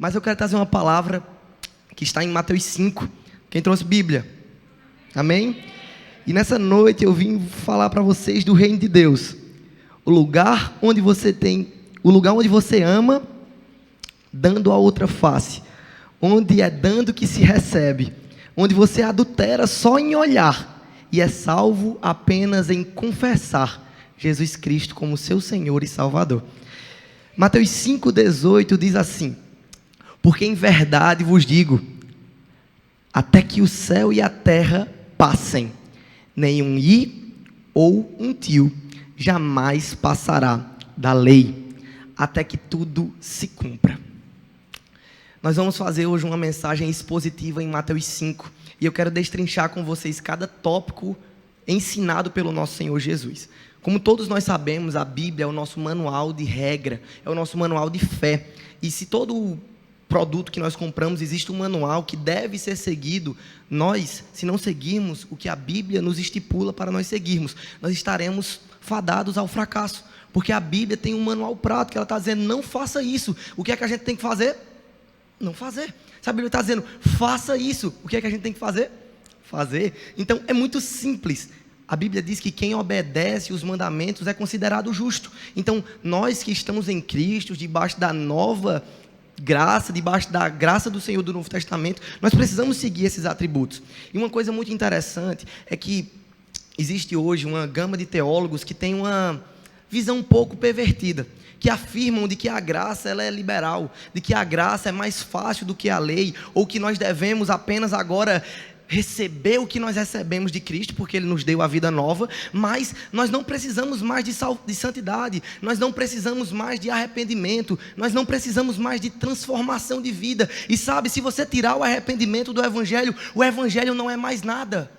Mas eu quero trazer uma palavra que está em Mateus 5. Quem trouxe Bíblia? Amém? E nessa noite eu vim falar para vocês do reino de Deus. O lugar onde você ama, dando a outra face. Onde é dando que se recebe. Onde você adultera só em olhar. E é salvo apenas em confessar Jesus Cristo como seu Senhor e Salvador. Mateus 5,18 diz assim: porque em verdade vos digo, até que o céu e a terra passem, nem um i ou um tio jamais passará da lei, até que tudo se cumpra. Nós vamos fazer hoje uma mensagem expositiva em Mateus 5, e eu quero destrinchar com vocês cada tópico ensinado pelo nosso Senhor Jesus. Como todos nós sabemos, a Bíblia é o nosso manual de regra, é o nosso manual de fé, e se todo produto que nós compramos, existe um manual que deve ser seguido. Nós, se não seguirmos o que a Bíblia nos estipula para nós seguirmos, nós estaremos fadados ao fracasso, porque a Bíblia tem um manual prático, ela está dizendo, não faça isso. O que é que a gente tem que fazer? Não fazer. Se a Bíblia está dizendo, faça isso, o que é que a gente tem que fazer? Fazer. Então, é muito simples. A Bíblia diz que quem obedece os mandamentos é considerado justo. Então, nós que estamos em Cristo, debaixo da nova graça, debaixo da graça do Senhor do Novo Testamento, nós precisamos seguir esses atributos. E uma coisa muito interessante é que existe hoje uma gama de teólogos que tem uma visão um pouco pervertida, que afirmam de que a graça ela é liberal, de que a graça é mais fácil do que a lei, ou que nós devemos apenas agora receber o que nós recebemos de Cristo, porque Ele nos deu a vida nova, mas nós não precisamos mais de santidade, nós não precisamos mais de arrependimento, nós não precisamos mais de transformação de vida. E sabe, se você tirar o arrependimento do Evangelho, o Evangelho não é mais nada.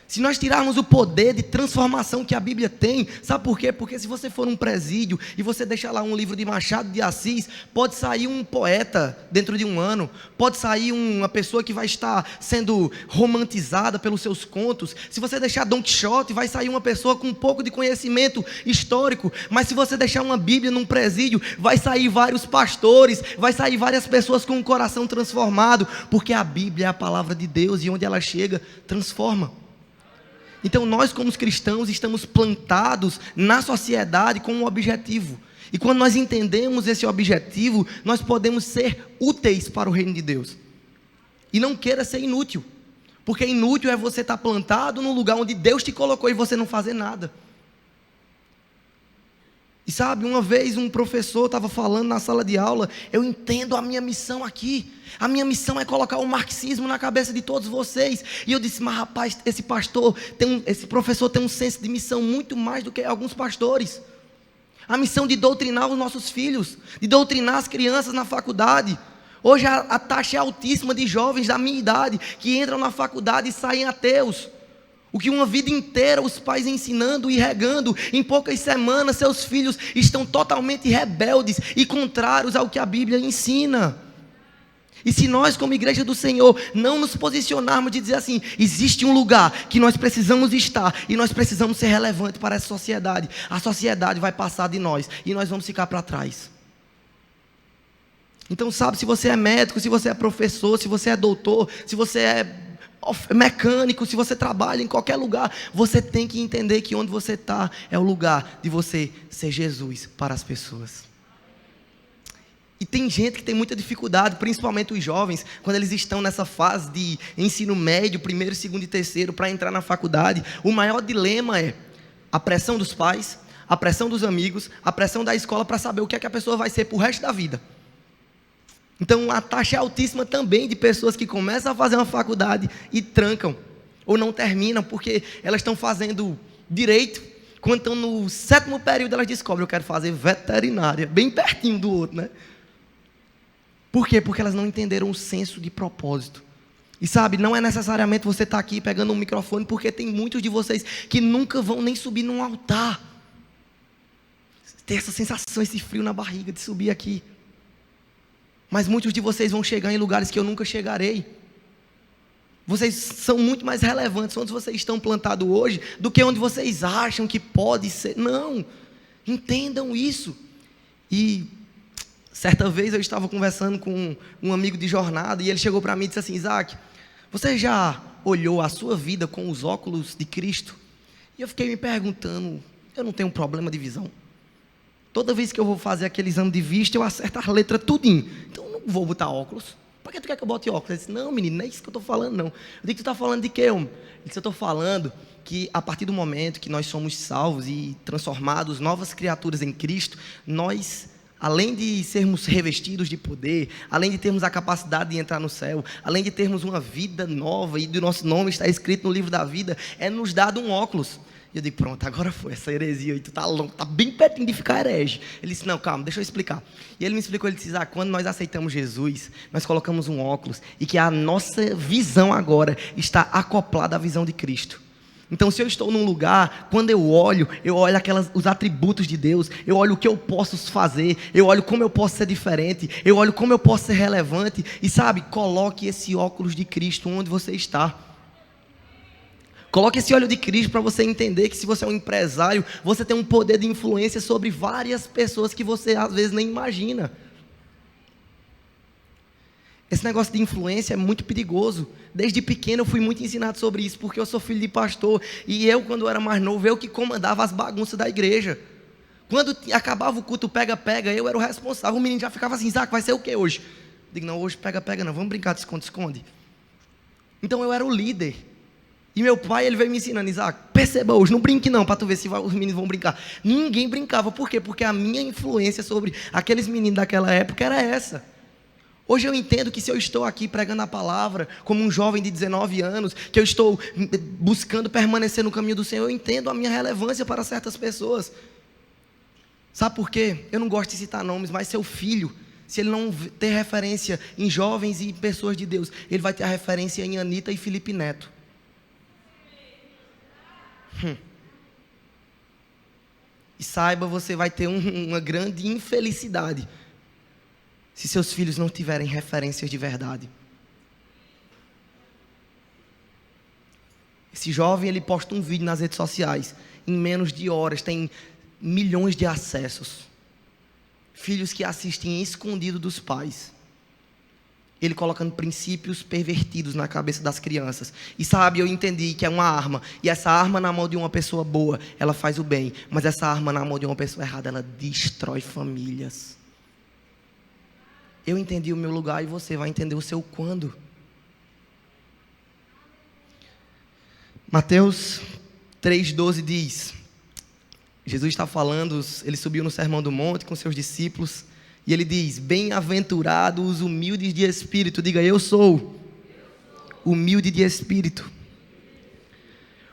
Se nós tirarmos o poder de transformação que a Bíblia tem, sabe por quê? Porque se você for num presídio e você deixar lá um livro de Machado de Assis, pode sair um poeta dentro de um ano, pode sair uma pessoa que vai estar sendo romantizada pelos seus contos. Se você deixar Dom Quixote, vai sair uma pessoa com um pouco de conhecimento histórico. Mas se você deixar uma Bíblia num presídio, vai sair vários pastores, vai sair várias pessoas com um coração transformado, porque a Bíblia é a palavra de Deus e onde ela chega, transforma. Então nós como cristãos estamos plantados na sociedade com um objetivo. E quando nós entendemos esse objetivo, nós podemos ser úteis para o reino de Deus. E não queira ser inútil. Porque inútil é você estar plantado no lugar onde Deus te colocou e você não fazer nada. E sabe, uma vez um professor estava falando na sala de aula, eu entendo a minha missão aqui. A minha missão é colocar o marxismo na cabeça de todos vocês. E eu disse, mas rapaz, esse professor tem um senso de missão muito mais do que alguns pastores. A missão de doutrinar os nossos filhos, de doutrinar as crianças na faculdade. Hoje a taxa é altíssima de jovens da minha idade que entram na faculdade e saem ateus. O que uma vida inteira os pais ensinando e regando, em poucas semanas seus filhos estão totalmente rebeldes e contrários ao que a Bíblia ensina. E se nós como igreja do Senhor não nos posicionarmos de dizer assim, existe um lugar que nós precisamos estar e nós precisamos ser relevantes para essa sociedade, a sociedade vai passar de nós e nós vamos ficar para trás. Então sabe, se você é médico, se você é professor, se você é doutor, se você é mecânico, se você trabalha em qualquer lugar, você tem que entender que onde você está é o lugar de você ser Jesus para as pessoas. E tem gente que tem muita dificuldade, principalmente os jovens, quando eles estão nessa fase de ensino médio, primeiro, segundo e terceiro, para entrar na faculdade. O maior dilema é a pressão dos pais, a pressão dos amigos, a pressão da escola para saber o que é que a pessoa vai ser para o resto da vida. Então a taxa é altíssima também de pessoas que começam a fazer uma faculdade e trancam, ou não terminam, porque elas estão fazendo direito, quando estão no 7º período elas descobrem, eu quero fazer veterinária, bem pertinho do outro, né? Por quê? Porque elas não entenderam o senso de propósito. E sabe, não é necessariamente você estar aqui pegando um microfone, porque tem muitos de vocês que nunca vão nem subir num altar. Tem essa sensação, esse frio na barriga de subir aqui. Mas muitos de vocês vão chegar em lugares que eu nunca chegarei. Vocês são muito mais relevantes onde vocês estão plantados hoje do que onde vocês acham que pode ser. Não, entendam isso. E Certa vez eu estava conversando com um amigo de jornada e ele chegou para mim e disse assim: Isaac, você já olhou a sua vida com os óculos de Cristo? E eu fiquei me perguntando, eu não tenho problema de visão. Toda vez que eu vou fazer aquele exame de vista, eu acerto as letras tudinho. Então eu não vou botar óculos. Por que tu quer que eu bote óculos? Ele disse: não, menino, não é isso que eu estou falando, não. Eu disse: tu está falando de quê, homem? Ele disse: eu estou falando que a partir do momento que nós somos salvos e transformados, novas criaturas em Cristo, nós, além de sermos revestidos de poder, além de termos a capacidade de entrar no céu, além de termos uma vida nova e do nosso nome está escrito no livro da vida, é nos dado um óculos. E eu digo: pronto, agora foi essa heresia aí, tu tá longo, tá bem pertinho de ficar herege. Ele disse: não, calma, deixa eu explicar. E ele me explicou, ele disse: quando nós aceitamos Jesus, nós colocamos um óculos e que a nossa visão agora está acoplada à visão de Cristo. Então, se eu estou num lugar, quando eu olho os atributos de Deus, eu olho o que eu posso fazer, eu olho como eu posso ser diferente, eu olho como eu posso ser relevante, e sabe, coloque esse óculos de Cristo onde você está. Coloque esse olho de Cristo para você entender que se você é um empresário, você tem um poder de influência sobre várias pessoas que você às vezes nem imagina. Esse negócio de influência é muito perigoso. Desde pequeno eu fui muito ensinado sobre isso, porque eu sou filho de pastor, e eu, quando eu era mais novo, eu que comandava as bagunças da igreja. Quando acabava o culto pega-pega, eu era o responsável. O menino já ficava assim: Isaac, vai ser o que hoje? Eu digo: não, hoje pega-pega não, vamos brincar de esconde-esconde. Então eu era o líder. E meu pai, ele veio me ensinando: Isaac, perceba hoje, não brinque não, para tu ver se os meninos vão brincar. Ninguém brincava, por quê? Porque a minha influência sobre aqueles meninos daquela época era essa. Hoje eu entendo que se eu estou aqui pregando a palavra, como um jovem de 19 anos, que eu estou buscando permanecer no caminho do Senhor, eu entendo a minha relevância para certas pessoas. Sabe por quê? Eu não gosto de citar nomes, mas seu filho, se ele não ter referência em jovens e pessoas de Deus, ele vai ter a referência em Anitta e Felipe Neto. E saiba, você vai ter uma grande infelicidade se seus filhos não tiverem referências de verdade. Esse jovem, ele posta um vídeo nas redes sociais, em menos de horas tem milhões de acessos. Filhos que assistem escondido dos pais. Ele colocando princípios pervertidos na cabeça das crianças. E sabe, eu entendi que é uma arma. E essa arma na mão de uma pessoa boa, ela faz o bem. Mas essa arma na mão de uma pessoa errada, ela destrói famílias. Eu entendi o meu lugar e você vai entender o seu quando. Mateus 3,12 diz: Jesus está falando, ele subiu no Sermão do Monte com seus discípulos, e ele diz: bem-aventurados os humildes de espírito. Diga: eu sou humilde de espírito,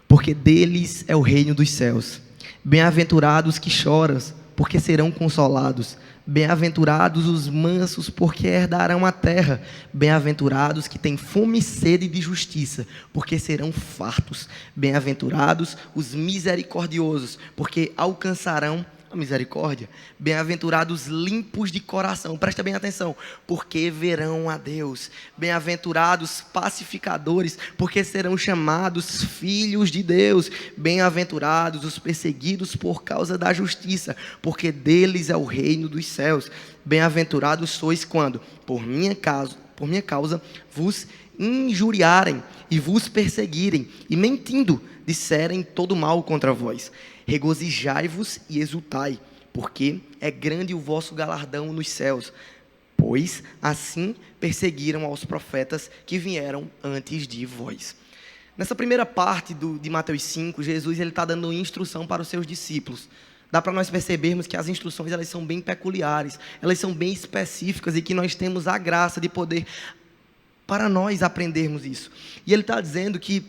porque deles é o reino dos céus. Bem-aventurados que choram, porque serão consolados. Bem-aventurados os mansos, porque herdarão a terra. Bem-aventurados que têm fome e sede de justiça, porque serão fartos. Bem-aventurados os misericordiosos, porque alcançarão a misericórdia. Bem-aventurados limpos de coração, presta bem atenção, porque verão a Deus. Bem-aventurados pacificadores, porque serão chamados filhos de Deus. Bem-aventurados os perseguidos por causa da justiça, porque deles é o reino dos céus. Bem-aventurados sois quando, por minha causa, vos injuriarem e vos perseguirem, e mentindo, disserem todo mal contra vós. Regozijai-vos e exultai, porque é grande o vosso galardão nos céus, pois assim perseguiram aos profetas que vieram antes de vós. Nessa primeira parte de Mateus 5, Jesus está dando instrução para os seus discípulos. Dá para nós percebermos que as instruções elas são bem peculiares, elas são bem específicas e que nós temos a graça de poder, para nós aprendermos isso. E ele está dizendo que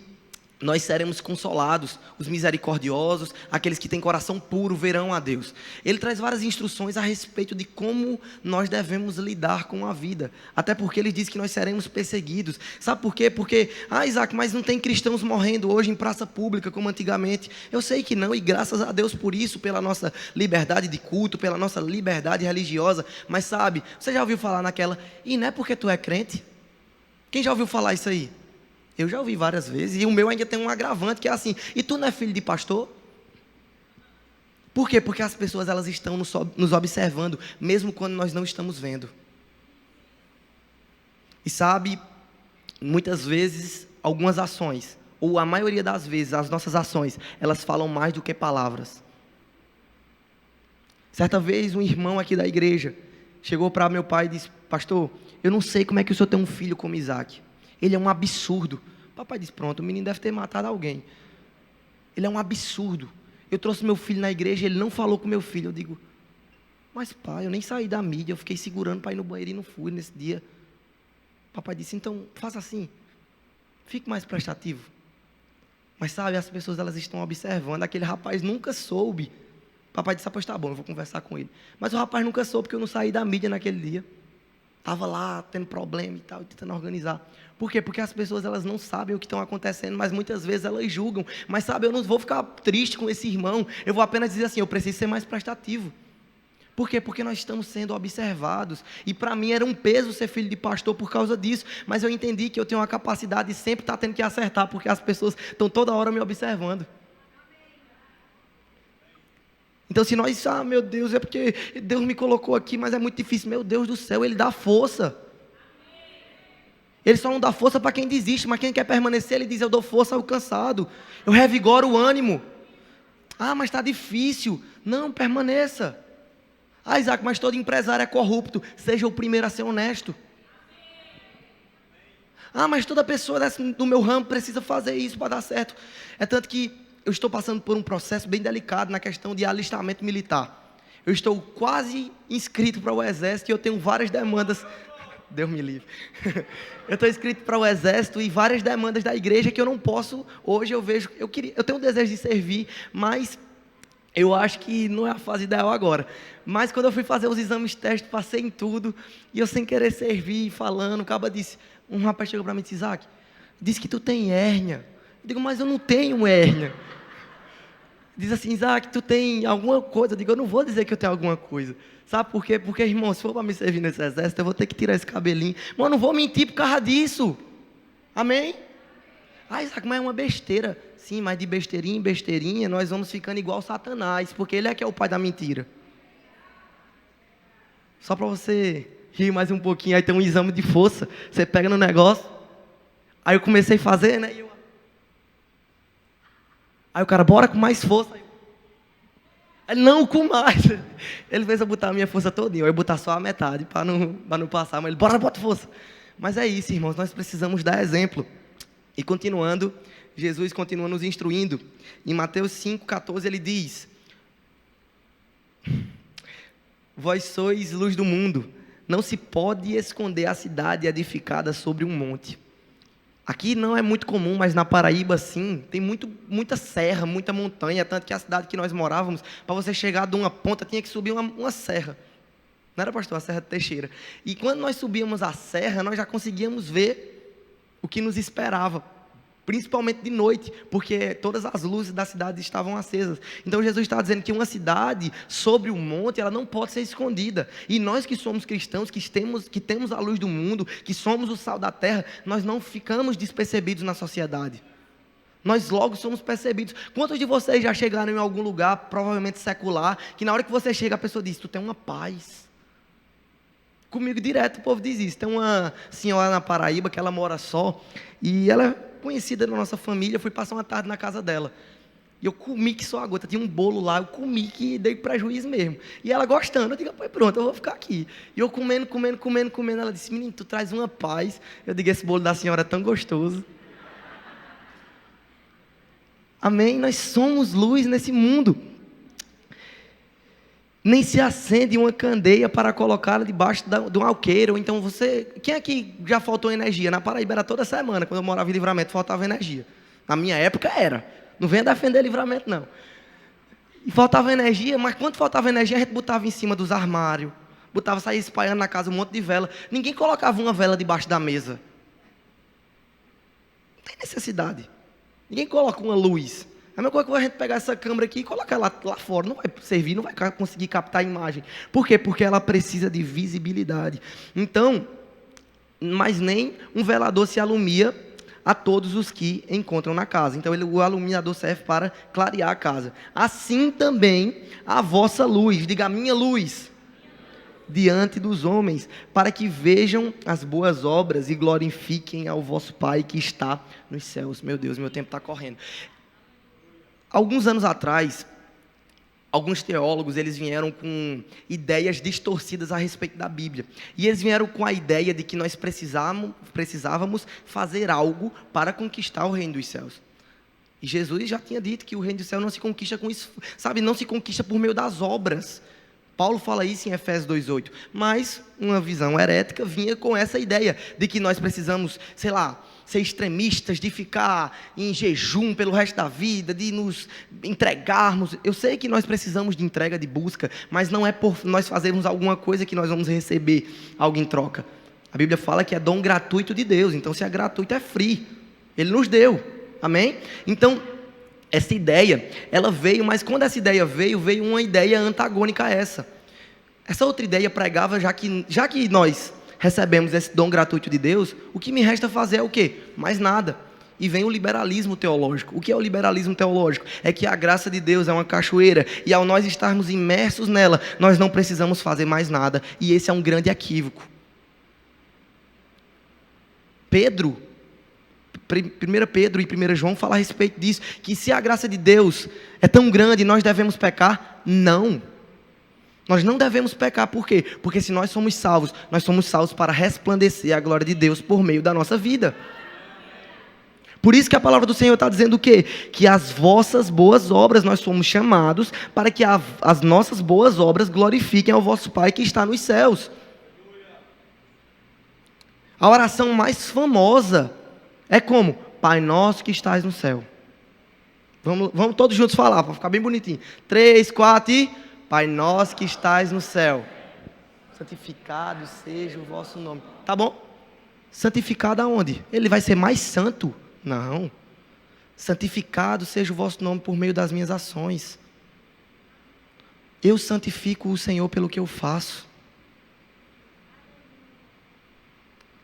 nós seremos consolados, os misericordiosos, aqueles que têm coração puro verão a Deus. Ele traz várias instruções a respeito de como nós devemos lidar com a vida, até porque ele diz que nós seremos perseguidos. Sabe por quê? Porque, Isaac, mas não tem cristãos morrendo hoje em praça pública como antigamente. Eu sei que não, e graças a Deus por isso, pela nossa liberdade de culto, pela nossa liberdade religiosa. Mas sabe, você já ouviu falar naquela, e não é porque tu é crente? Quem já ouviu falar isso aí? Eu já ouvi várias vezes, e o meu ainda tem um agravante, que é assim: e tu não é filho de pastor? Por quê? Porque as pessoas elas estão nos observando, mesmo quando nós não estamos vendo. E sabe, muitas vezes, algumas ações, ou a maioria das vezes, as nossas ações, elas falam mais do que palavras. Certa vez, um irmão aqui da igreja chegou para meu pai e disse: pastor, eu não sei como é que o senhor tem um filho como Isaac. Ele é um absurdo. O papai disse: pronto, o menino deve ter matado alguém. Ele é um absurdo. Eu trouxe meu filho na igreja e ele não falou com meu filho. Eu digo: mas pai, eu nem saí da mídia, eu fiquei segurando para ir no banheiro e não fui nesse dia. O papai disse: então, faça assim, fique mais prestativo. Mas sabe, as pessoas elas estão observando. Aquele rapaz nunca soube. O papai disse: pois tá bom, eu vou conversar com ele. Mas o rapaz nunca soube porque eu não saí da mídia naquele dia. Estava lá, tendo problema e tal, tentando organizar. Por quê? Porque as pessoas elas não sabem o que estão acontecendo, mas muitas vezes elas julgam. Mas sabe, eu não vou ficar triste com esse irmão. Eu vou apenas dizer assim: eu preciso ser mais prestativo. Por quê? Porque nós estamos sendo observados. E para mim era um peso ser filho de pastor por causa disso. Mas eu entendi que eu tenho a capacidade de sempre estar tendo que acertar, porque as pessoas estão toda hora me observando. Então se nós, meu Deus, é porque Deus me colocou aqui, mas é muito difícil. Meu Deus do céu, Ele dá força. Ele só não dá força para quem desiste, mas quem quer permanecer, Ele diz: eu dou força ao cansado, eu revigoro o ânimo. Mas está difícil. Não, permaneça. Isaac, mas todo empresário é corrupto. Seja o primeiro a ser honesto. Mas toda pessoa do meu ramo precisa fazer isso para dar certo. É tanto que eu estou passando por um processo bem delicado na questão de alistamento militar. Eu estou quase inscrito para o exército e eu tenho várias demandas. Deus me livre. Eu estou inscrito para o exército e várias demandas da igreja que eu não posso. Hoje eu tenho o desejo de servir, mas eu acho que não é a fase ideal agora. Mas quando eu fui fazer os exames testes, passei em tudo, e eu sem querer servir, falando, o cabo disse, um rapaz chegou para mim e disse: Isaac, disse que tu tem hérnia. Eu digo: mas eu não tenho hérnia. Diz assim: Isaac, tu tem alguma coisa? Eu digo: eu não vou dizer que eu tenho alguma coisa. Sabe por quê? Porque, irmão, se for para me servir nesse exército, eu vou ter que tirar esse cabelinho. Mas eu não vou mentir por causa disso. Amém? Isaac, mas é uma besteira. Sim, mas de besteirinha em besteirinha, nós vamos ficando igual Satanás, porque ele é que é o pai da mentira. Só para você rir mais um pouquinho, aí tem um exame de força, você pega no negócio, aí eu comecei a fazer, né? Aí o cara: bora com mais força. Ele: não, com mais. Ele fez eu botar a minha força todinha, eu botar só a metade, para não passar, mas ele: bora, bota força. Mas é isso, irmãos, nós precisamos dar exemplo. E continuando, Jesus continua nos instruindo. Em Mateus 5,14 ele diz: vós sois luz do mundo, não se pode esconder a cidade edificada sobre um monte. Aqui não é muito comum, mas na Paraíba sim, tem muita serra, muita montanha, tanto que a cidade que nós morávamos, para você chegar de uma ponta, tinha que subir uma serra. Não era, pastor? A Serra de Teixeira. E quando nós subíamos a serra, nós já conseguíamos ver o que nos esperava, principalmente de noite, porque todas as luzes da cidade estavam acesas. Então Jesus está dizendo que uma cidade sobre o monte, ela não pode ser escondida. E nós que somos cristãos, que temos a luz do mundo, que somos o sal da terra, nós não ficamos despercebidos na sociedade. Nós logo somos percebidos. Quantos de vocês já chegaram em algum lugar, provavelmente secular, que na hora que você chega, a pessoa diz: tu tem uma paz. Comigo direto o povo diz isso. Tem uma senhora na Paraíba que ela mora só, e ela é conhecida da nossa família. Eu fui passar uma tarde na casa dela, e eu comi que só a gota. Tinha um bolo lá, eu comi que dei prejuízo mesmo. E ela gostando, eu digo: pois pronto, eu vou ficar aqui. E eu comendo. Ela disse: menino, tu traz uma paz. Eu digo: esse bolo da senhora é tão gostoso. Amém? Nós somos luz nesse mundo. Nem se acende uma candeia para colocá-la debaixo de um alqueire. Ou então quem aqui já faltou energia? Na Paraíba era toda semana, quando eu morava em Livramento, faltava energia. Na minha época era. Não venha defender Livramento, não. E faltava energia, mas quando faltava energia, a gente botava em cima dos armários. Saía espalhando na casa um monte de vela. Ninguém colocava uma vela debaixo da mesa. Não tem necessidade. Ninguém coloca uma luz. A mesma coisa que a gente pegar essa câmera aqui e colocar lá fora. Não vai servir, não vai conseguir captar a imagem. Por quê? Porque ela precisa de visibilidade. Então, mas nem um velador se alumia a todos os que encontram na casa. Então, o iluminador serve para clarear a casa. Assim também a vossa luz, diga a minha luz, diante dos homens, para que vejam as boas obras e glorifiquem ao vosso Pai que está nos céus. Meu Deus, meu tempo está correndo. Alguns anos atrás, alguns teólogos, eles vieram com ideias distorcidas a respeito da Bíblia. E eles vieram com a ideia de que nós precisávamos fazer algo para conquistar o reino dos céus. E Jesus já tinha dito que o reino dos céus não se conquista com isso, sabe, não se conquista por meio das obras. Paulo fala isso em Efésios 2:8. Mas uma visão herética vinha com essa ideia de que nós precisamos, sei lá, ser extremistas, de ficar em jejum pelo resto da vida, de nos entregarmos. Eu sei que nós precisamos de entrega, de busca, mas não é por nós fazermos alguma coisa que nós vamos receber algo em troca. A Bíblia fala que é dom gratuito de Deus, então se é gratuito é free. Ele nos deu, amém? Então, essa ideia, ela veio, mas quando essa ideia veio uma ideia antagônica a essa. Essa outra ideia pregava, já que nós recebemos esse dom gratuito de Deus, o que me resta fazer é o quê? Mais nada. E vem o liberalismo teológico. O que é o liberalismo teológico? É que a graça de Deus é uma cachoeira, e ao nós estarmos imersos nela, nós não precisamos fazer mais nada, e esse é um grande equívoco. Pedro, 1 Pedro e 1 João fala a respeito disso, que se a graça de Deus é tão grande, nós devemos pecar? Não. Nós não devemos pecar, por quê? Porque se nós somos salvos para resplandecer a glória de Deus por meio da nossa vida. Por isso que a palavra do Senhor está dizendo o quê? Que as vossas boas obras, nós somos chamados para que as nossas boas obras glorifiquem ao vosso Pai que está nos céus. A oração mais famosa é como? Pai nosso que estás no céu. Vamos todos juntos falar, para ficar bem bonitinho. 3, 4 e... Pai nosso que estás no céu, santificado seja o vosso nome. Tá bom? Santificado aonde? Ele vai ser mais santo? Não. Santificado seja o vosso nome por meio das minhas ações. Eu santifico o Senhor pelo que eu faço.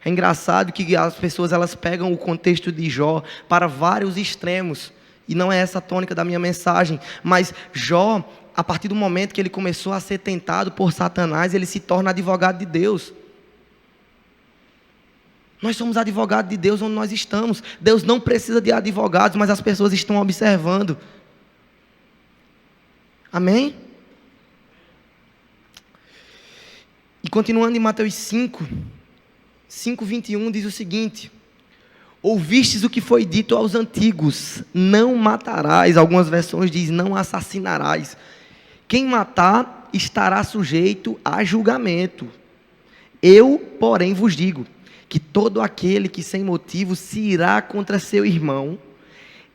É engraçado que as pessoas elas pegam o contexto de Jó para vários extremos. E não é essa a tônica da minha mensagem. Mas Jó, a partir do momento que ele começou a ser tentado por Satanás, ele se torna advogado de Deus. Nós somos advogados de Deus onde nós estamos. Deus não precisa de advogados, mas as pessoas estão observando. Amém? E continuando em Mateus 5:21 diz o seguinte: ouvistes o que foi dito aos antigos, não matarás. Algumas versões dizem, não assassinarás. Quem matar estará sujeito a julgamento. Eu, porém, vos digo, que todo aquele que sem motivo se irá contra seu irmão,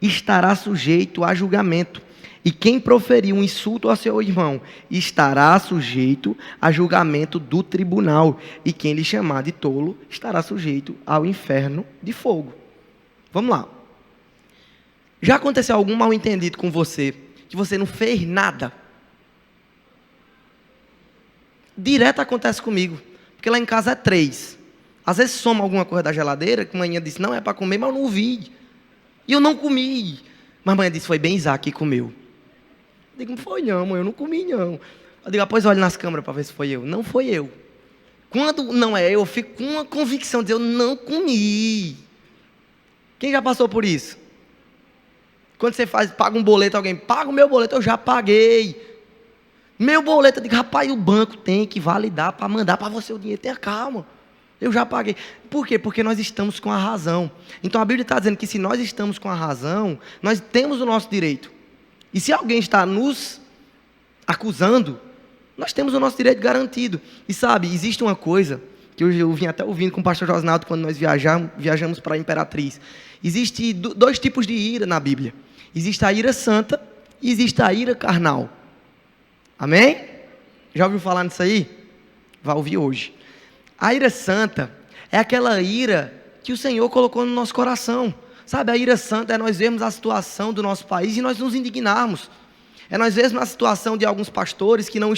estará sujeito a julgamento. E quem proferir um insulto a seu irmão, estará sujeito a julgamento do tribunal. E quem lhe chamar de tolo, estará sujeito ao inferno de fogo. Vamos lá. Já aconteceu algum mal entendido com você, que você não fez nada? Direto acontece comigo, porque lá em casa é 3. Às vezes soma alguma coisa da geladeira, que manhã disse, não é para comer, mas eu não vi. E eu não comi. Mas manhã disse, foi bem Isaac que comeu. Eu digo, não foi não, mãe, eu não comi não. Eu digo, após olho nas câmeras para ver se foi eu. Não foi eu. Quando não é eu fico com uma convicção de eu não comi. Quem já passou por isso? Quando você paga um boleto, alguém paga o meu boleto, eu já paguei. Meu boleto, eu digo, rapaz, o banco tem que validar para mandar para você o dinheiro. Tenha calma. Eu já paguei. Por quê? Porque nós estamos com a razão. Então a Bíblia está dizendo que se nós estamos com a razão, nós temos o nosso direito. E se alguém está nos acusando, nós temos o nosso direito garantido. E sabe, existe uma coisa que eu vim até ouvindo com o pastor Josnaldo quando nós viajamos para a Imperatriz. Existem 2 tipos de ira na Bíblia. Existe a ira santa e existe a ira carnal. Amém? Já ouviu falar nisso aí? Vai ouvir hoje. A ira santa é aquela ira que o Senhor colocou no nosso coração. Sabe, a ira santa é nós vermos a situação do nosso país e nós nos indignarmos. É nós mesmos na situação de alguns pastores que não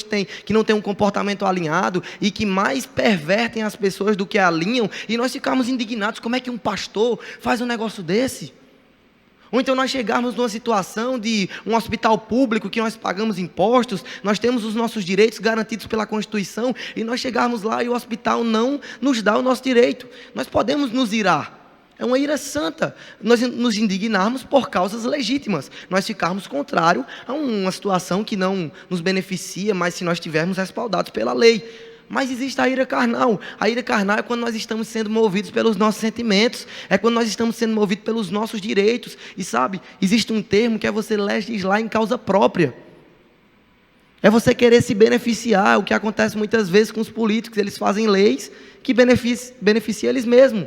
têm um comportamento alinhado e que mais pervertem as pessoas do que alinham, e nós ficamos indignados, como é que um pastor faz um negócio desse? Ou então nós chegarmos numa situação de um hospital público que nós pagamos impostos, nós temos os nossos direitos garantidos pela Constituição, e nós chegarmos lá e o hospital não nos dá o nosso direito. Nós podemos nos irar. É uma ira santa, nós nos indignarmos por causas legítimas, nós ficarmos contrário a uma situação que não nos beneficia, mas se nós estivermos respaldados pela lei. Mas existe a ira carnal. A ira carnal é quando nós estamos sendo movidos pelos nossos sentimentos, é quando nós estamos sendo movidos pelos nossos direitos. E sabe, existe um termo que é você legislar em causa própria. É você querer se beneficiar, o que acontece muitas vezes com os políticos, eles fazem leis que beneficiam eles mesmos.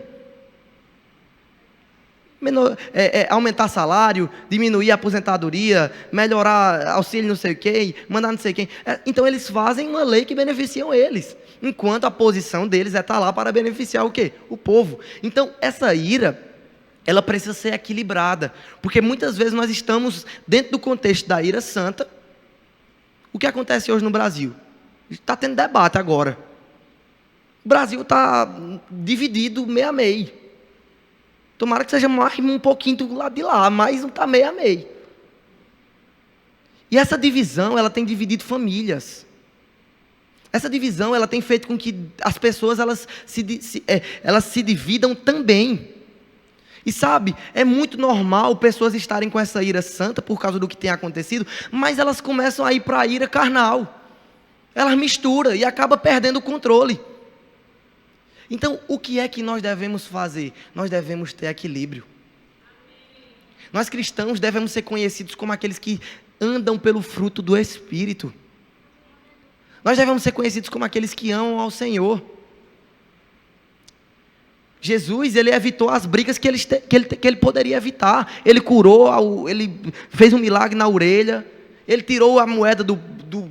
Aumentar salário, diminuir a aposentadoria, melhorar auxílio não sei quem, mandar não sei quem. Então eles fazem uma lei que beneficiam eles, enquanto a posição deles é estar lá para beneficiar o quê? O povo. Então essa ira, ela precisa ser equilibrada, porque muitas vezes nós estamos dentro do contexto da ira santa. O que acontece hoje no Brasil? Está tendo debate agora. O Brasil está dividido meio a meio. Tomara que seja mais um pouquinho do lado de lá, mas não está meio a meio. E essa divisão, ela tem dividido famílias. Essa divisão, ela tem feito com que as pessoas elas se dividam também. E sabe, é muito normal pessoas estarem com essa ira santa por causa do que tem acontecido, mas elas começam a ir para a ira carnal. Elas misturam e acabam perdendo o controle. Então, o que é que nós devemos fazer? Nós devemos ter equilíbrio. Nós cristãos devemos ser conhecidos como aqueles que andam pelo fruto do Espírito. Nós devemos ser conhecidos como aqueles que amam ao Senhor. Jesus, ele evitou as brigas que ele poderia evitar. Ele curou, ele fez um milagre na orelha, ele tirou a moeda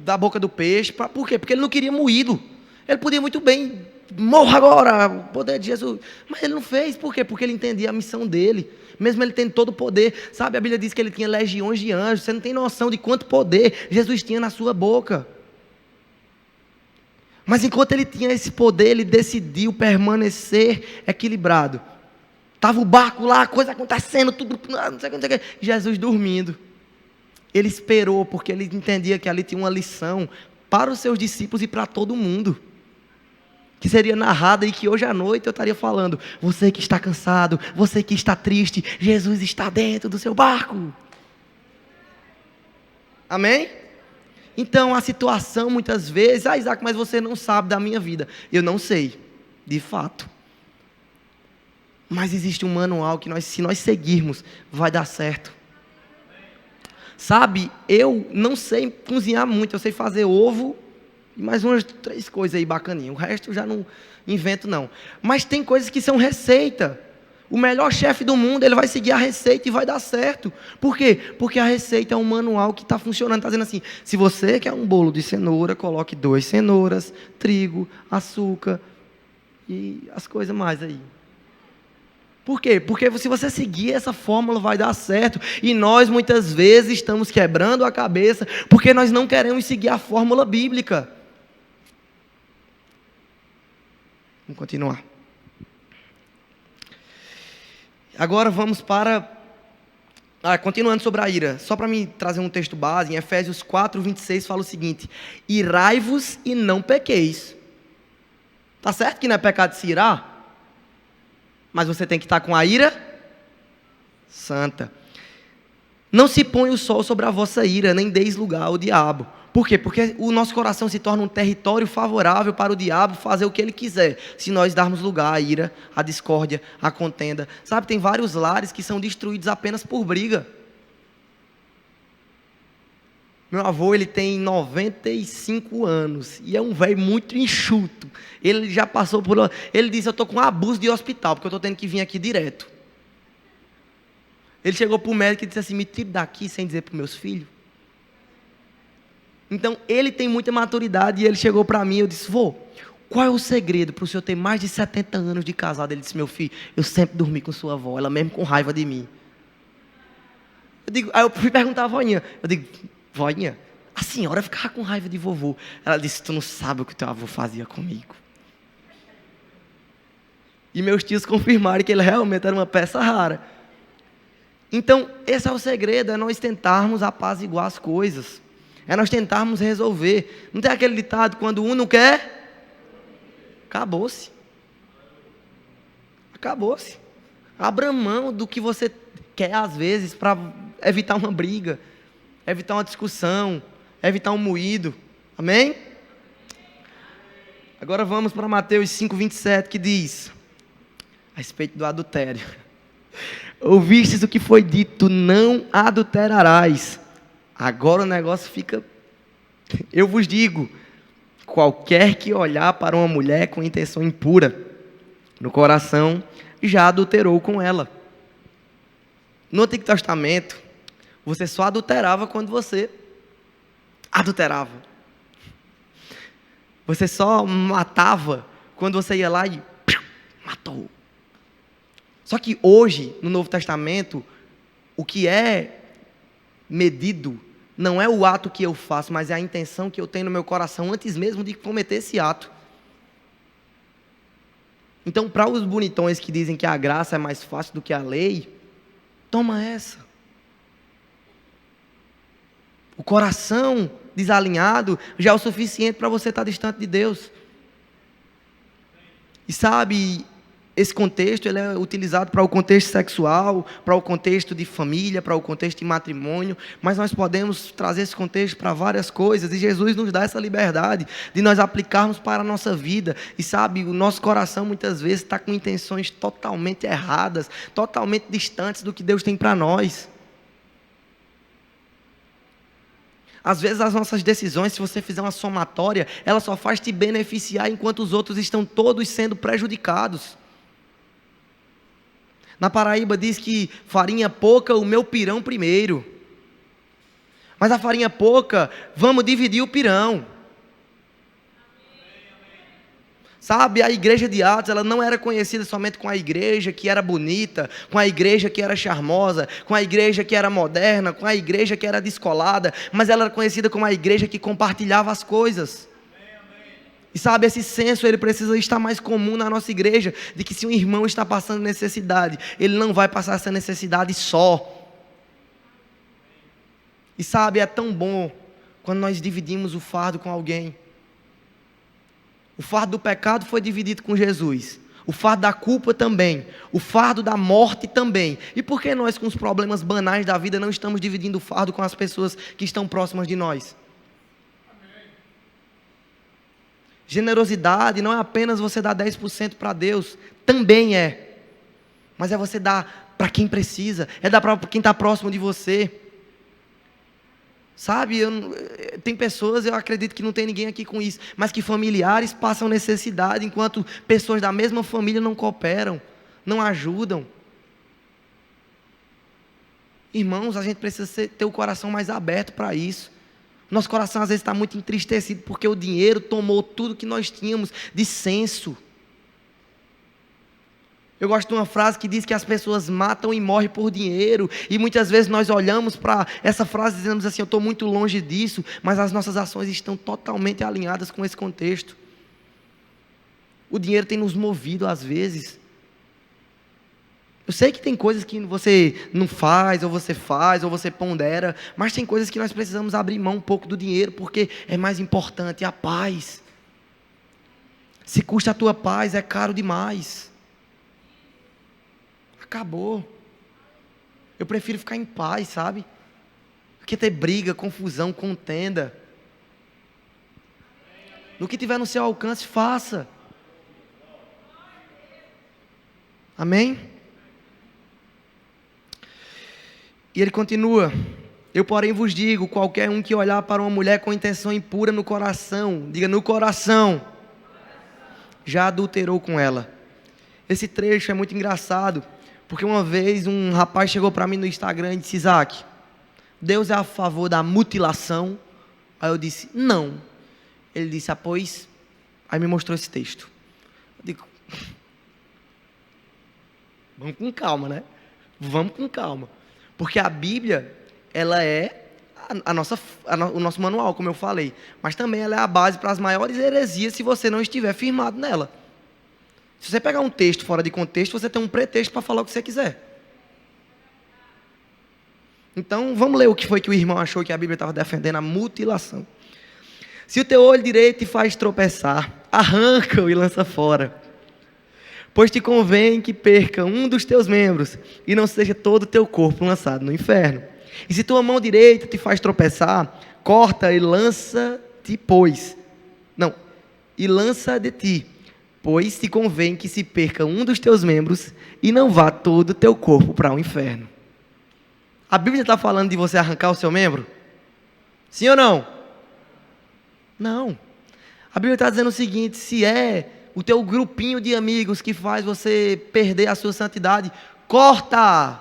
da boca do peixe. Por quê? Porque ele não queria moído. Ele podia muito bem, morra agora, o poder de Jesus. Mas ele não fez, por quê? Porque ele entendia a missão dele. Mesmo ele tendo todo o poder, sabe, a Bíblia diz que ele tinha legiões de anjos. Você não tem noção de quanto poder Jesus tinha na sua boca. Mas enquanto ele tinha esse poder, ele decidiu permanecer equilibrado. Estava o barco lá, coisa acontecendo, tudo, não sei o que, Jesus dormindo. Ele esperou, porque ele entendia que ali tinha uma lição para os seus discípulos e para todo mundo, que seria narrada e que hoje à noite eu estaria falando: você que está cansado, você que está triste, Jesus está dentro do seu barco. Amém? Então a situação muitas vezes: Isaac, mas você não sabe da minha vida. Eu não sei, de fato. Mas existe um manual que se nós seguirmos, vai dar certo. Sabe, eu não sei cozinhar muito, eu sei fazer ovo e mais umas 3 coisas aí bacaninhas. O resto eu já não invento não. Mas tem coisas que são receita. O melhor chefe do mundo, ele vai seguir a receita e vai dar certo. Por quê? Porque a receita é um manual que está funcionando. Está dizendo assim: se você quer um bolo de cenoura, coloque 2 cenouras, trigo, açúcar e as coisas mais aí. Por quê? Porque se você seguir essa fórmula, vai dar certo. E nós muitas vezes estamos quebrando a cabeça porque nós não queremos seguir a fórmula bíblica. Vamos continuar. Agora vamos para... continuando sobre a ira. Só para me trazer um texto base, em Efésios 4, 26 fala o seguinte: irai-vos e não pequeis. Está certo que não é pecado se irar? Mas você tem que estar com a ira santa. Não se põe o sol sobre a vossa ira, nem deis lugar ao diabo. Por quê? Porque o nosso coração se torna um território favorável para o diabo fazer o que ele quiser, se nós darmos lugar à ira, à discórdia, à contenda. Sabe, tem vários lares que são destruídos apenas por briga. Meu avô, ele tem 95 anos e é um velho muito enxuto. Ele já passou por... Ele disse: eu estou com abuso de hospital, porque eu estou tendo que vir aqui direto. Ele chegou para o médico e disse assim: me tire daqui sem dizer para os meus filhos. Então, ele tem muita maturidade e ele chegou para mim e eu disse: vô, qual é o segredo para o senhor ter mais de 70 anos de casado? Ele disse: meu filho, eu sempre dormi com sua avó, ela mesmo com raiva de mim. Aí eu fui perguntar à voinha, eu digo: Voinha, a senhora ficava com raiva de vovô. Ela disse, tu não sabe o que teu avô fazia comigo. E meus tios confirmaram que ele realmente era uma peça rara. Então, esse é o segredo, é nós tentarmos apaziguar as coisas. É nós tentarmos resolver. Não tem aquele ditado, quando um não quer, acabou-se. Acabou-se. Abra mão do que você quer às vezes para evitar uma briga, evitar uma discussão, evitar um moído. Amém? Agora vamos para Mateus 5:27, que diz a respeito do adultério. Ouvistes o que foi dito, não adulterarás. Agora o negócio fica... Eu vos digo, qualquer que olhar para uma mulher com intenção impura no coração, já adulterou com ela. No Antigo Testamento, você só adulterava quando você adulterava. Você só matava quando você ia lá e matou. Só que hoje, no Novo Testamento, o que é medido não é o ato que eu faço, mas é a intenção que eu tenho no meu coração antes mesmo de cometer esse ato. Então, para os bonitões que dizem que a graça é mais fácil do que a lei, toma essa. O coração desalinhado já é o suficiente para você estar distante de Deus. E sabe, esse contexto ele é utilizado para o contexto sexual, para o contexto de família, para o contexto de matrimônio, mas nós podemos trazer esse contexto para várias coisas, e Jesus nos dá essa liberdade de nós aplicarmos para a nossa vida. E sabe, o nosso coração muitas vezes está com intenções totalmente erradas, totalmente distantes do que Deus tem para nós. Às vezes as nossas decisões, se você fizer uma somatória, ela só faz te beneficiar enquanto os outros estão todos sendo prejudicados. Na Paraíba diz que farinha pouca, o meu pirão primeiro. Mas a farinha pouca, vamos dividir o pirão. Sabe, a igreja de Atos, ela não era conhecida somente com a igreja que era bonita, com a igreja que era charmosa, com a igreja que era moderna, com a igreja que era descolada, mas ela era conhecida como a igreja que compartilhava as coisas. E sabe, esse senso ele precisa estar mais comum na nossa igreja, de que se um irmão está passando necessidade, ele não vai passar essa necessidade só. E sabe, é tão bom quando nós dividimos o fardo com alguém. O fardo do pecado foi dividido com Jesus. O fardo da culpa também. O fardo da morte também. E por que nós, com os problemas banais da vida, não estamos dividindo o fardo com as pessoas que estão próximas de nós? Generosidade não é apenas você dar 10% para Deus, também é. Mas é você dar para quem precisa, é dar para quem está próximo de você. Sabe, tem pessoas, eu acredito que não tem ninguém aqui com isso, mas que familiares passam necessidade, enquanto pessoas da mesma família não cooperam, não ajudam. Irmãos, a gente precisa ter o coração mais aberto para isso. Nosso coração às vezes está muito entristecido porque o dinheiro tomou tudo que nós tínhamos de senso. Eu gosto de uma frase que diz que as pessoas matam e morrem por dinheiro, e muitas vezes nós olhamos para essa frase e dizemos assim, eu estou muito longe disso, mas as nossas ações estão totalmente alinhadas com esse contexto. O dinheiro tem nos movido às vezes. Eu sei que tem coisas que você não faz, ou você pondera, mas tem coisas que nós precisamos abrir mão um pouco do dinheiro, porque é mais importante a paz. Se custa a tua paz, é caro demais. Acabou. Eu prefiro ficar em paz, sabe? Do que ter briga, confusão, contenda. No que tiver no seu alcance, faça. Amém? E ele continua, eu porém vos digo, qualquer um que olhar para uma mulher com intenção impura no coração, diga no coração, já adulterou com ela. Esse trecho é muito engraçado, porque uma vez um rapaz chegou para mim no Instagram e disse, Isaac, Deus é a favor da mutilação? Aí eu disse, não. Ele disse, pois, aí me mostrou esse texto. Eu digo, vamos com calma, né? Vamos com calma. Porque a Bíblia, ela é o nosso manual, como eu falei. Mas também ela é a base para as maiores heresias se você não estiver firmado nela. Se você pegar um texto fora de contexto, você tem um pretexto para falar o que você quiser. Então, vamos ler o que foi que o irmão achou que a Bíblia estava defendendo: a mutilação. Se o teu olho direito te faz tropeçar, arranca-o e lança fora. Pois te convém que perca um dos teus membros, e não seja todo o teu corpo lançado no inferno. E se tua mão direita te faz tropeçar, corta e lança-te, e lança de ti, pois te convém que se perca um dos teus membros, e não vá todo o teu corpo para o inferno. A Bíblia está falando de você arrancar o seu membro? Sim ou não? Não. A Bíblia está dizendo o seguinte: se é o teu grupinho de amigos que faz você perder a sua santidade, corta.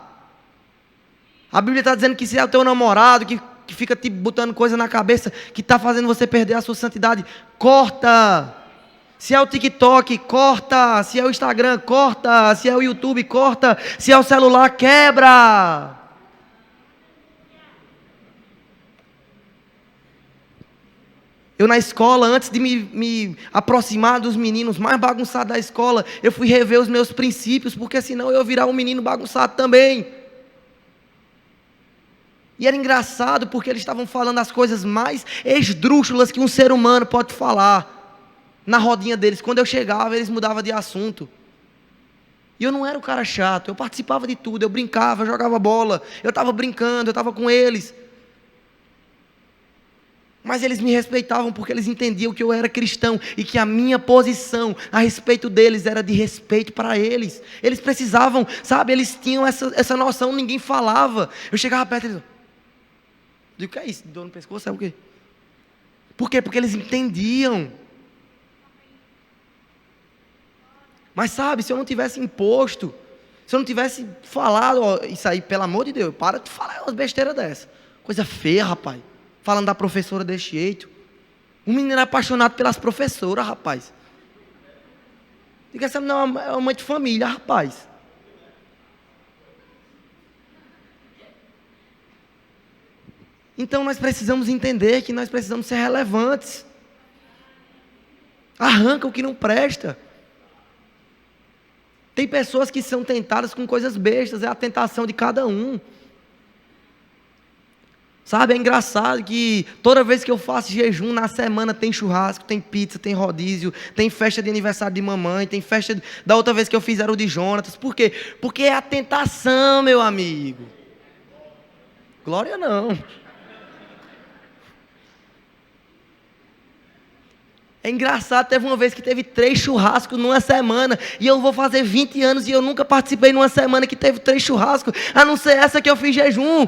A Bíblia está dizendo que se é o teu namorado que fica te botando coisa na cabeça, que está fazendo você perder a sua santidade, corta. Se é o TikTok, corta. Se é o Instagram, corta. Se é o YouTube, corta. Se é o celular, quebra. Eu na escola, antes de me aproximar dos meninos mais bagunçados da escola, eu fui rever os meus princípios, porque senão eu ia virar um menino bagunçado também. E era engraçado, porque eles estavam falando as coisas mais esdrúxulas que um ser humano pode falar, na rodinha deles. Quando eu chegava, eles mudavam de assunto. E eu não era o cara chato, eu participava de tudo, eu brincava, eu jogava bola, eu estava brincando, eu estava com eles. Mas eles me respeitavam porque eles entendiam que eu era cristão e que a minha posição a respeito deles era de respeito para eles. Eles precisavam, sabe, eles tinham essa noção, ninguém falava. Eu chegava perto e eles digo: o que é isso? Dor no pescoço, sabe o quê? Por quê? Porque eles entendiam. Mas sabe, se eu não tivesse imposto, se eu não tivesse falado, ó, isso aí, pelo amor de Deus, para de falar umas besteiras dessa. Coisa feia, rapaz. Falando da professora desse jeito. Um menino era apaixonado pelas professoras, rapaz. Diga, essa não é uma mãe de família, rapaz. Então nós precisamos entender que nós precisamos ser relevantes. Arranca o que não presta. Tem pessoas que são tentadas com coisas bestas, é a tentação de cada um. Sabe, é engraçado que toda vez que eu faço jejum, na semana tem churrasco, tem pizza, tem rodízio, tem festa de aniversário de mamãe, tem festa da outra vez que eu fiz era o de Jonatas. Por quê? Porque é a tentação, meu amigo. Glória não. É engraçado, teve uma vez que teve 3 churrascos numa semana, e eu vou fazer 20 anos e eu nunca participei numa semana que teve 3 churrascos, a não ser essa que eu fiz jejum.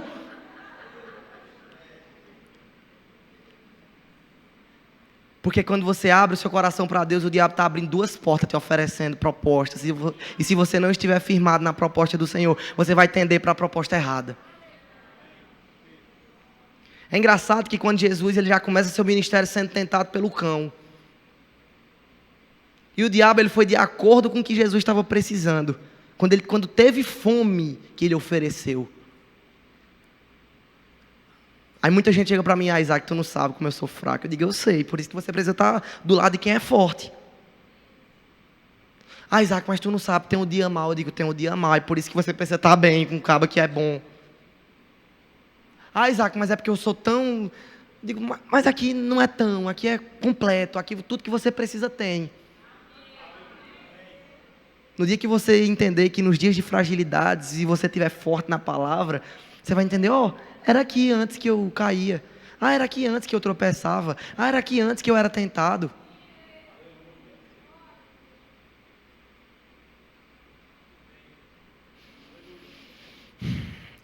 Porque quando você abre o seu coração para Deus, o diabo está abrindo 2 portas te oferecendo propostas. E se você não estiver firmado na proposta do Senhor, você vai tender para a proposta errada. É engraçado que quando Jesus ele já começa seu ministério sendo tentado pelo cão. E o diabo ele foi de acordo com o que Jesus estava precisando. Quando teve fome que ele ofereceu. Aí muita gente chega para mim: Isaac, tu não sabe como eu sou fraco. Eu digo: eu sei, por isso que você precisa estar do lado de quem é forte. Isaac, mas tu não sabe, tem um dia mal. Eu digo: tem um dia mal, e por isso que você precisa estar bem com um cabo que é bom. Isaac, mas é porque eu sou tão... Eu digo: mas aqui não é tão, aqui é completo, aqui tudo que você precisa tem. No dia que você entender que nos dias de fragilidades, e você estiver forte na palavra, você vai entender: era aqui antes que eu caía. Era aqui antes que eu tropeçava. Era aqui antes que eu era tentado.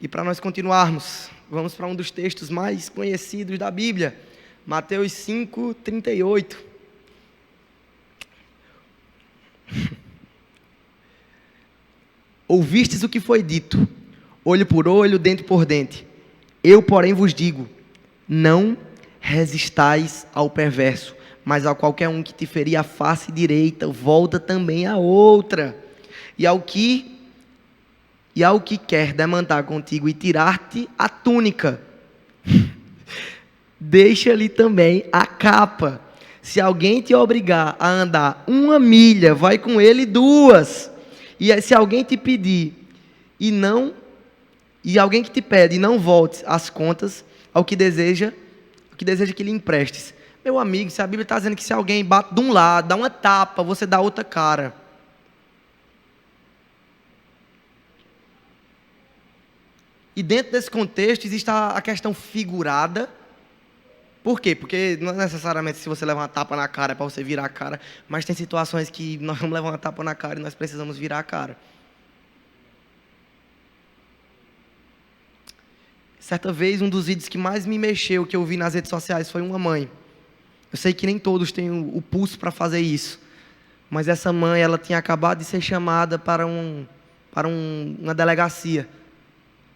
E para nós continuarmos, vamos para um dos textos mais conhecidos da Bíblia. Mateus 5:38. Ouvistes o que foi dito: olho por olho, dente por dente. Eu, porém, vos digo: não resistais ao perverso, mas a qualquer um que te ferir a face direita, volta também a outra. E ao que quer demandar contigo e tirar-te a túnica, deixa-lhe também a capa. Se alguém te obrigar a andar 1 milha, vai com ele 2. E se alguém te pedir e alguém que te pede e não volte as contas ao que deseja que lhe emprestes. Meu amigo, se a Bíblia está dizendo que se alguém bate de um lado, dá uma tapa, você dá outra cara. E dentro desse contexto existe a questão figurada. Por quê? Porque não é necessariamente se você levar uma tapa na cara é para você virar a cara, mas tem situações que nós vamos levar uma tapa na cara e nós precisamos virar a cara. Certa vez, um dos vídeos que mais me mexeu, que eu vi nas redes sociais, foi uma mãe. Eu sei que nem todos têm o pulso para fazer isso, mas essa mãe, ela tinha acabado de ser chamada para uma delegacia,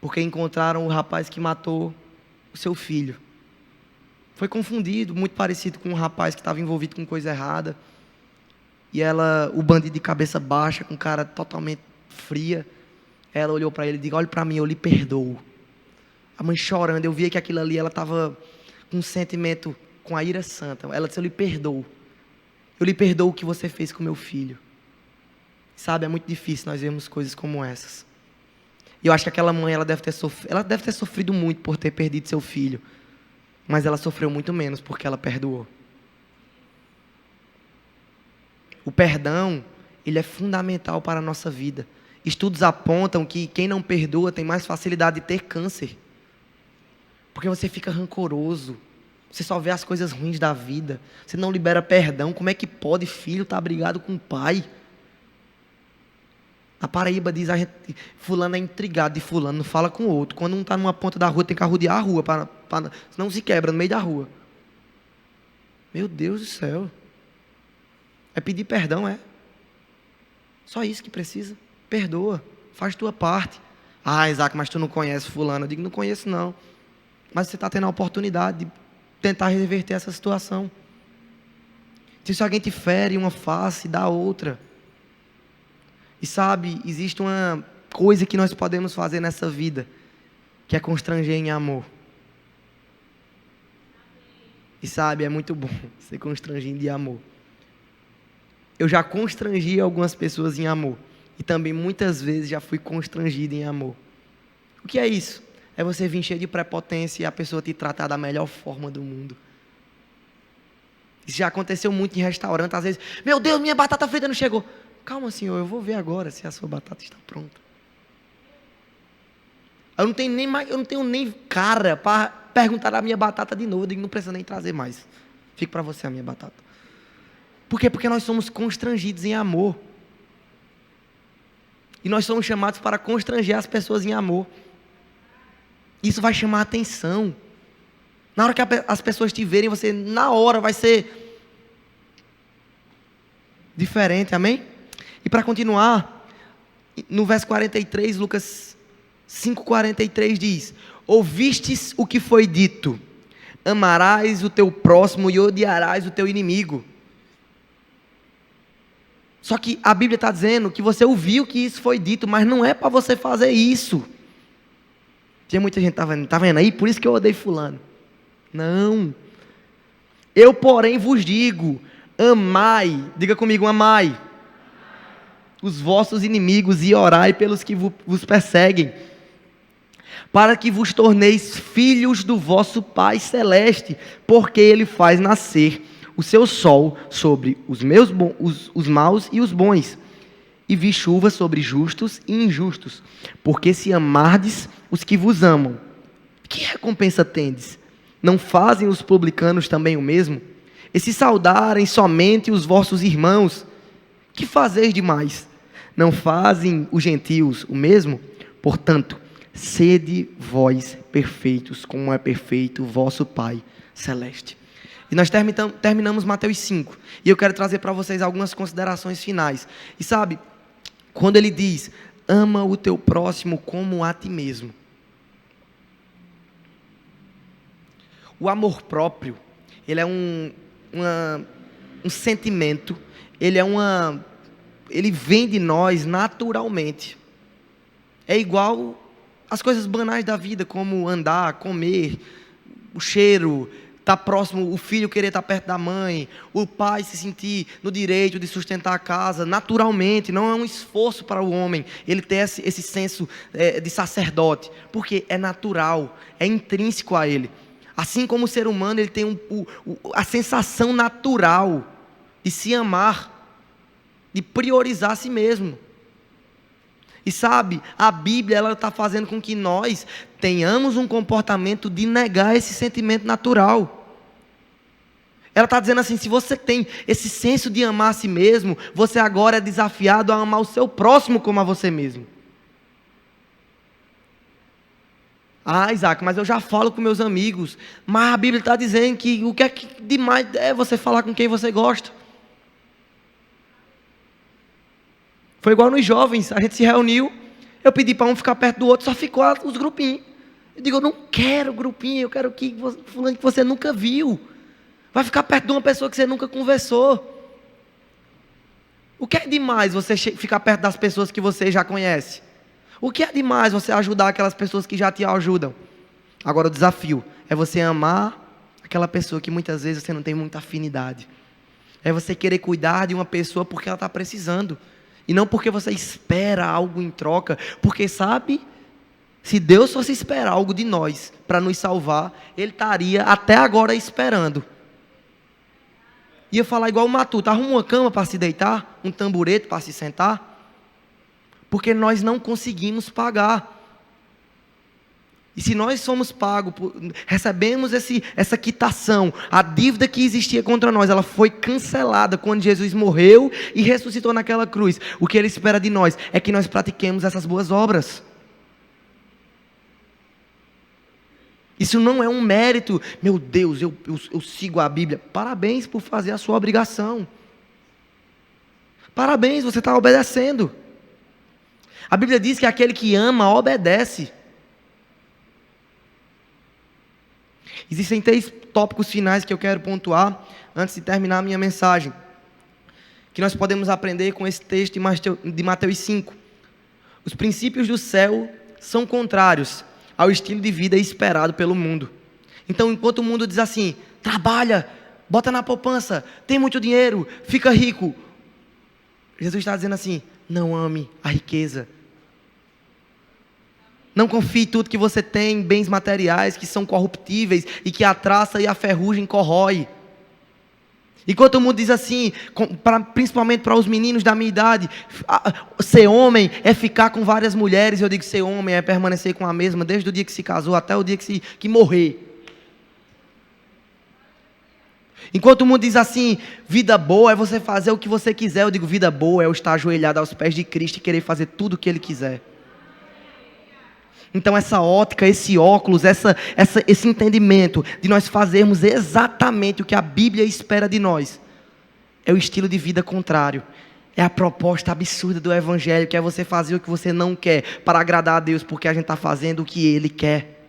porque encontraram o rapaz que matou o seu filho. Foi confundido, muito parecido com um rapaz que estava envolvido com coisa errada. E o bandido de cabeça baixa, com cara totalmente fria, ela olhou para ele e disse: olhe para mim, eu lhe perdoo. A mãe chorando, eu via que aquilo ali, ela estava com um sentimento, com a ira santa. Ela disse: eu lhe perdoo. Eu lhe perdoo o que você fez com meu filho. Sabe, é muito difícil nós vermos coisas como essas. E eu acho que aquela mãe, ela deve ter sofrido muito por ter perdido seu filho. Mas ela sofreu muito menos porque ela perdoou. O perdão, ele é fundamental para a nossa vida. Estudos apontam que quem não perdoa tem mais facilidade de ter câncer. Porque você fica rancoroso. Você só vê as coisas ruins da vida. Você não libera perdão. Como é que pode filho estar brigado com o pai? A Paraíba diz: fulano é intrigado de fulano, não fala com o outro. Quando um está numa ponta da rua, tem que arrodear a rua, senão se quebra no meio da rua. Meu Deus do céu. É pedir perdão, é. Só isso que precisa. Perdoa, faz tua parte. Ah, Isaac, mas tu não conhece fulano. Eu digo: não conheço não. Mas você está tendo a oportunidade de tentar reverter essa situação. Se alguém te fere uma face, dá outra. E sabe, existe uma coisa que nós podemos fazer nessa vida, que é constranger em amor. E sabe, é muito bom ser constrangido em amor. Eu já constrangi algumas pessoas em amor. E também muitas vezes já fui constrangido em amor. O que é isso? É você vir cheio de prepotência e a pessoa te tratar da melhor forma do mundo. Isso já aconteceu muito em restaurante, às vezes: meu Deus, minha batata frita não chegou. Calma, senhor, eu vou ver agora se a sua batata está pronta. Eu não tenho nem cara para perguntar a minha batata de novo. Eu digo: não precisa nem trazer mais. Fica para você a minha batata. Por quê? Porque nós somos constrangidos em amor. E nós somos chamados para constranger as pessoas em amor. Isso vai chamar a atenção. Na hora que as pessoas te verem, você na hora vai ser diferente, amém? E para continuar, no verso 43, Lucas 5,43 diz: ouvistes o que foi dito, amarás o teu próximo e odiarás o teu inimigo. Só que a Bíblia está dizendo que você ouviu que isso foi dito, mas não é para você fazer isso. Tinha muita gente, tá vendo aí? Por isso que eu odeio fulano. Não. Eu, porém, vos digo: amai, diga comigo, amai os vossos inimigos e orai pelos que vos perseguem, para que vos torneis filhos do vosso Pai Celeste, porque Ele faz nascer o seu sol sobre os maus e os bons, e vi chuva sobre justos e injustos. Porque se amardes os que vos amam, que recompensa tendes? Não fazem os publicanos também o mesmo? E se saudarem somente os vossos irmãos, que fazeis demais? Não fazem os gentios o mesmo? Portanto, sede vós perfeitos, como é perfeito o vosso Pai Celeste. E nós terminamos Mateus 5. E eu quero trazer para vocês algumas considerações finais. E sabe, quando ele diz: ama o teu próximo como a ti mesmo. O amor próprio, ele é um sentimento, ele vem de nós naturalmente. É igual às coisas banais da vida, como andar, comer, o cheiro, estar próximo, o filho querer estar perto da mãe, o pai se sentir no direito de sustentar a casa, naturalmente, não é um esforço para o homem ele ter esse senso de sacerdote, porque é natural, é intrínseco a ele. Assim como o ser humano, ele tem a sensação natural de se amar, de priorizar a si mesmo. E sabe, a Bíblia ela está fazendo com que nós tenhamos um comportamento de negar esse sentimento natural. Ela está dizendo assim, se você tem esse senso de amar a si mesmo, você agora é desafiado a amar o seu próximo como a você mesmo. Ah, Isaac, mas eu já falo com meus amigos. Mas a Bíblia está dizendo que o que é que demais é você falar com quem você gosta. Foi igual nos jovens, a gente se reuniu, eu pedi para um ficar perto do outro, só ficou os grupinhos. Eu digo, eu não quero grupinho, eu quero que fulano que você nunca viu. Vai ficar perto de uma pessoa que você nunca conversou. O que é demais você ficar perto das pessoas que você já conhece? O que é demais você ajudar aquelas pessoas que já te ajudam? Agora o desafio é você amar aquela pessoa que muitas vezes você não tem muita afinidade. É você querer cuidar de uma pessoa porque ela está precisando. E não porque você espera algo em troca. Porque sabe, se Deus fosse esperar algo de nós para nos salvar, Ele estaria até agora esperando. Ia falar igual o Matuto, arruma uma cama para se deitar, um tamborete para se sentar. Porque nós não conseguimos pagar. E se nós somos pagos, recebemos essa quitação, a dívida que existia contra nós, ela foi cancelada quando Jesus morreu e ressuscitou naquela cruz. O que Ele espera de nós é que nós pratiquemos essas boas obras. Isso não é um mérito, meu Deus, eu sigo a Bíblia. Parabéns por fazer a sua obrigação. Parabéns, você está obedecendo. A Bíblia diz que aquele que ama, obedece. Existem 3 tópicos finais que eu quero pontuar antes de terminar a minha mensagem, que nós podemos aprender com esse texto de Mateus 5. Os princípios do céu são contrários ao estilo de vida esperado pelo mundo. Então, enquanto o mundo diz assim, trabalha, bota na poupança, tem muito dinheiro, fica rico, Jesus está dizendo assim, não ame a riqueza. Não confie em tudo que você tem, bens materiais que são corruptíveis e que a traça e a ferrugem corrói. Enquanto o mundo diz assim, principalmente para os meninos da minha idade, ser homem é ficar com várias mulheres. Eu digo, ser homem é permanecer com a mesma desde o dia que se casou até o dia que morrer. Enquanto o mundo diz assim, vida boa é você fazer o que você quiser. Eu digo, vida boa é eu estar ajoelhado aos pés de Cristo e querer fazer tudo o que Ele quiser. Então essa ótica, esse óculos, esse entendimento de nós fazermos exatamente o que a Bíblia espera de nós, é o estilo de vida contrário. É a proposta absurda do Evangelho, que é você fazer o que você não quer, para agradar a Deus, porque a gente está fazendo o que Ele quer.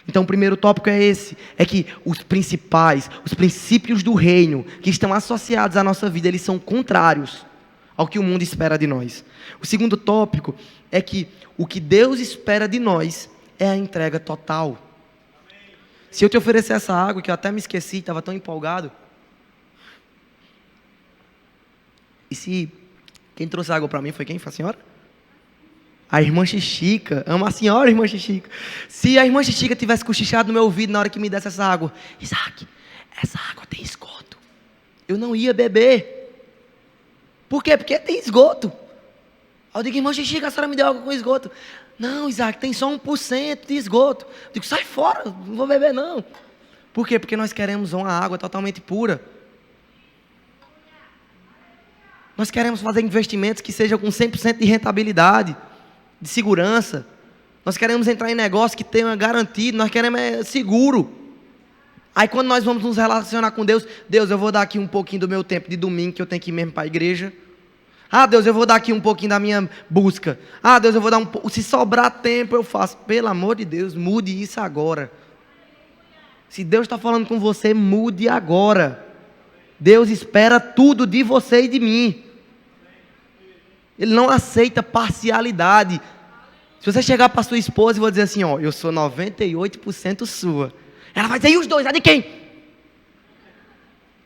Então o primeiro tópico é esse, é que os princípios do reino, que estão associados à nossa vida, eles são contrários ao que o mundo espera de nós. O segundo tópico é que o que Deus espera de nós é a entrega total. Se eu te oferecer essa água, que eu até me esqueci, estava tão empolgado. E se quem trouxe a água para mim foi quem? Foi a senhora? A irmã Xixica. Amo a senhora, irmã Xixica. Se a irmã Xixica tivesse cochichado no meu ouvido na hora que me desse essa água, Isaac, essa água tem esgoto, eu não ia beber. Por quê? Porque tem esgoto. Eu digo, irmão Xixica, a senhora me deu água com esgoto. Não, Isaac, tem só 1% de esgoto. Eu digo, sai fora, não vou beber não. Por quê? Porque nós queremos uma água totalmente pura. Nós queremos fazer investimentos que sejam com 100% de rentabilidade, de segurança. Nós queremos entrar em negócio que tenha garantido, nós queremos seguro. Aí quando nós vamos nos relacionar com Deus, Deus, eu vou dar aqui um pouquinho do meu tempo de domingo, que eu tenho que ir mesmo para a igreja. Ah, Deus, eu vou dar aqui um pouquinho da minha busca. Ah, Deus, eu vou dar se sobrar tempo eu faço. Pelo amor de Deus, mude isso agora. Se Deus está falando com você, mude agora. Deus espera tudo de você e de mim. Ele não aceita parcialidade. Se você chegar para sua esposa e vou dizer assim, ó, eu sou 98% sua, Ela vai dizer, e os dois? A de quem?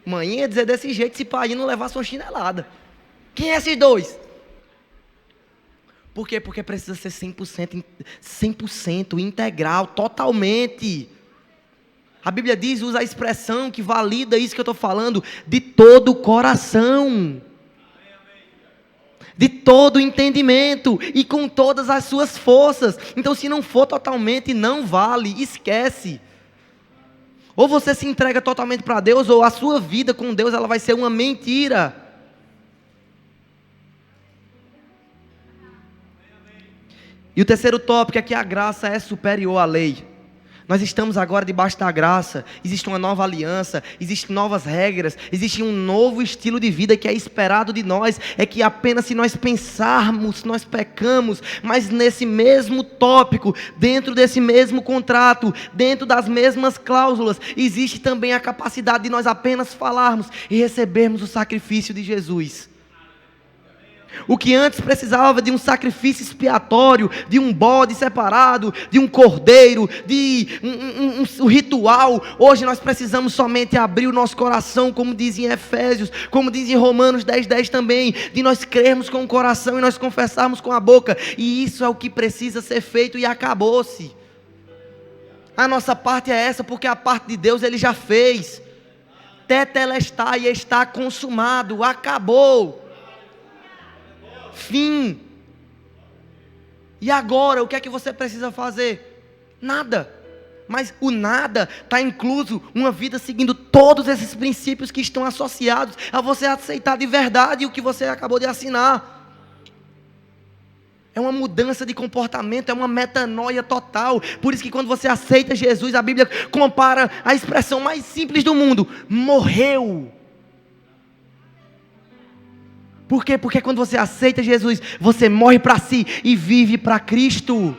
Mãe ia dizer desse jeito se pai não levasse uma chinelada. Quem é esses dois? Por quê? Porque precisa ser 100% integral, totalmente. A Bíblia diz, usa a expressão que valida isso que eu estou falando, de todo o coração. De todo o entendimento e com todas as suas forças. Então, se não for totalmente, não vale, esquece. Ou você se entrega totalmente para Deus, ou a sua vida com Deus ela vai ser uma mentira. E o terceiro tópico é que a graça é superior à lei. Nós estamos agora debaixo da graça, existe uma nova aliança, existem novas regras, existe um novo estilo de vida que é esperado de nós, é que apenas se nós pensarmos, nós pecamos, mas nesse mesmo tópico, dentro desse mesmo contrato, dentro das mesmas cláusulas, existe também a capacidade de nós apenas falarmos e recebermos o sacrifício de Jesus. O que antes precisava de um sacrifício expiatório, de um bode separado, de um cordeiro, de um ritual, hoje nós precisamos somente abrir o nosso coração, como diz em Efésios, como diz em Romanos 10:10 também, de nós crermos com o coração e nós confessarmos com a boca, e isso é o que precisa ser feito e acabou-se. A nossa parte é essa, porque a parte de Deus Ele já fez. Tetelestai, está consumado, acabou. Fim. E agora, o que é que você precisa fazer? Nada. Mas o nada está incluso uma vida seguindo todos esses princípios que estão associados a você aceitar de verdade o que você acabou de assinar. É uma mudança de comportamento, é uma metanoia total. Por isso que quando você aceita Jesus, a Bíblia compara a expressão mais simples do mundo: morreu. Por quê? Porque quando você aceita Jesus, você morre para si e vive para Cristo.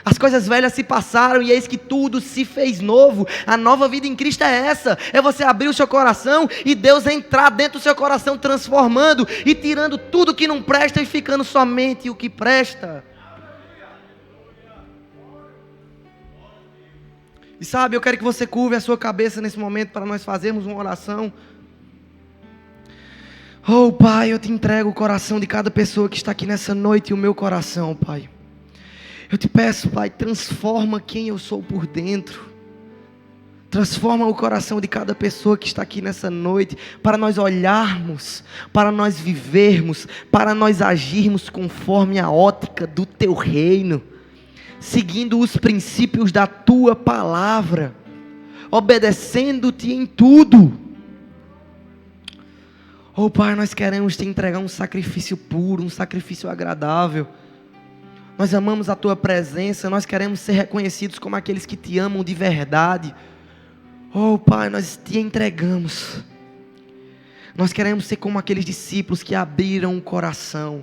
As coisas velhas se passaram e eis que tudo se fez novo. A nova vida em Cristo é essa. É você abrir o seu coração e Deus entrar dentro do seu coração, transformando e tirando tudo que não presta e ficando somente o que presta. E sabe, eu quero que você curve a sua cabeça nesse momento para nós fazermos uma oração. Oh Pai, eu te entrego o coração de cada pessoa que está aqui nessa noite e o meu coração, Pai. Eu te peço, Pai, transforma quem eu sou por dentro. Transforma o coração de cada pessoa que está aqui nessa noite, para nós olharmos, para nós vivermos, para nós agirmos conforme a ótica do Teu reino, seguindo os princípios da Tua palavra, obedecendo-te em tudo. Oh Pai, nós queremos te entregar um sacrifício puro, um sacrifício agradável. Nós amamos a Tua presença, nós queremos ser reconhecidos como aqueles que te amam de verdade. Oh Pai, nós te entregamos. Nós queremos ser como aqueles discípulos que abriram o coração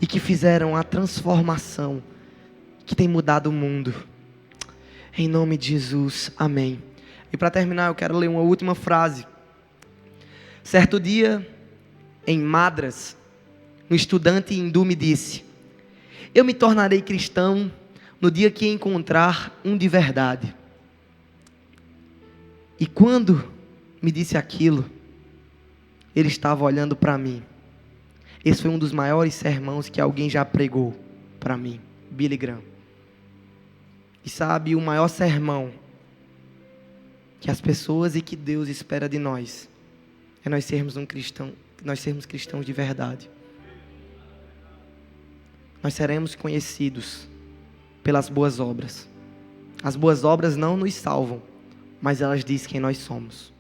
e que fizeram a transformação que tem mudado o mundo. Em nome de Jesus, amém. E para terminar, eu quero ler uma última frase. Certo dia, em Madras, um estudante hindu me disse: eu me tornarei cristão no dia que encontrar um de verdade. E quando me disse aquilo, ele estava olhando para mim. Esse foi um dos maiores sermões que alguém já pregou para mim, Billy Graham. E sabe, o maior sermão que as pessoas e que Deus espera de nós é nós sermos cristãos de verdade. Nós seremos conhecidos pelas boas obras. As boas obras não nos salvam, mas elas dizem quem nós somos.